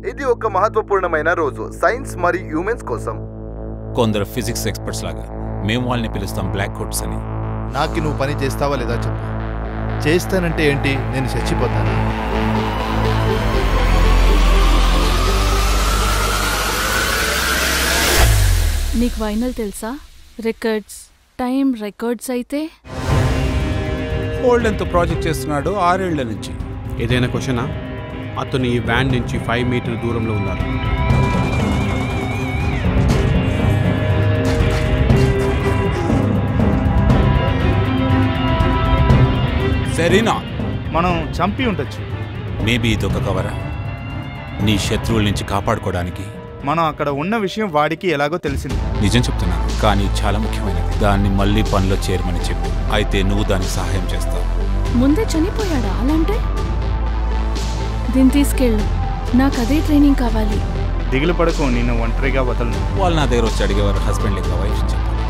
ఇది ఒక మహత్వపూర్ణమైన రోజు సైన్స్ మరియు హ్యూమన్స్ కోసం. కొందరు ఫిజిక్స్ ఎక్స్పర్ట్స్ లాగా మేము వాళ్ళని పిలుస్తాం బ్లాక్ హోల్స్ అని. నాకు నువ్వు పని చేస్తావా లేదా చెప్పు. చేస్తానంటే ఏంటి, నేను చచ్చిపోతాను. నీకు వైనల్ తెలుసా? రికార్డ్స్, టైం రికార్డ్స్ అయితే ఓల్డెన్తో ప్రాజెక్ట్ చేస్తున్నాడు 6 ఏళ్ల నుంచి. ఏదైనా క్వశ్చనా? అతను ఈ వ్యాన్ నుంచి 5 మీటర్ల దూరంలో ఉన్నారు. సరేనా? మనం చంపి ఉండొచ్చు. మేబీ ఇదొక కవరా నీ శత్రువుల నుంచి కాపాడుకోవడానికి. మనం అక్కడ ఉన్న విషయం వాడికి ఎలాగో తెలిసింది. నిజం చెప్తున్నాను, కానీ చాలా ముఖ్యమైనది. దాన్ని మళ్ళీ పనిలో చేరమని చెప్పు. అయితే నువ్వు దానికి సహాయం చేస్తావు. ముందే చనిపోయాడా? అలాంటే దీన్ని తీసుకెళ్ళు. నాకు అదే ట్రైనింగ్ కావాలి. దిగులు పడకు, నిన్ను ఒంటరిగా వదలను. వాళ్ళు నా దగ్గర వచ్చి అడిగేవారు హస్బెండ్ లేక వైఫ్ చెప్పాలి.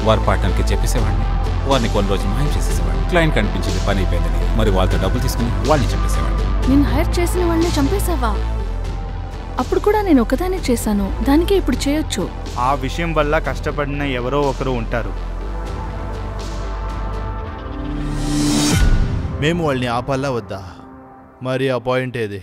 వారి పార్ట్నర్కి చెప్పేసేవాడిని. వారిని కొన్ని రోజులు మాయం చేసేసేవాడిని. క్లయింట్ కనిపించింది పని అయిపోయిందని. మరి వాళ్ళతో డబ్బులు తీసుకుని వాళ్ళని చెప్పేసేవాడిని. నేను హైర్ చేసిన వాళ్ళని చంపేశావా? అప్పుడు కూడా నేను ఒకదానే చేశాను, దానికే ఇప్పుడు చేయొచ్చు. ఆ విషయం వల్ల కష్టపడిన ఎవరో ఒకరు ఉంటారు. మేము వాళ్ళని ఆపాలా వద్దా? మరి ఆ పాయింట్ ఏది?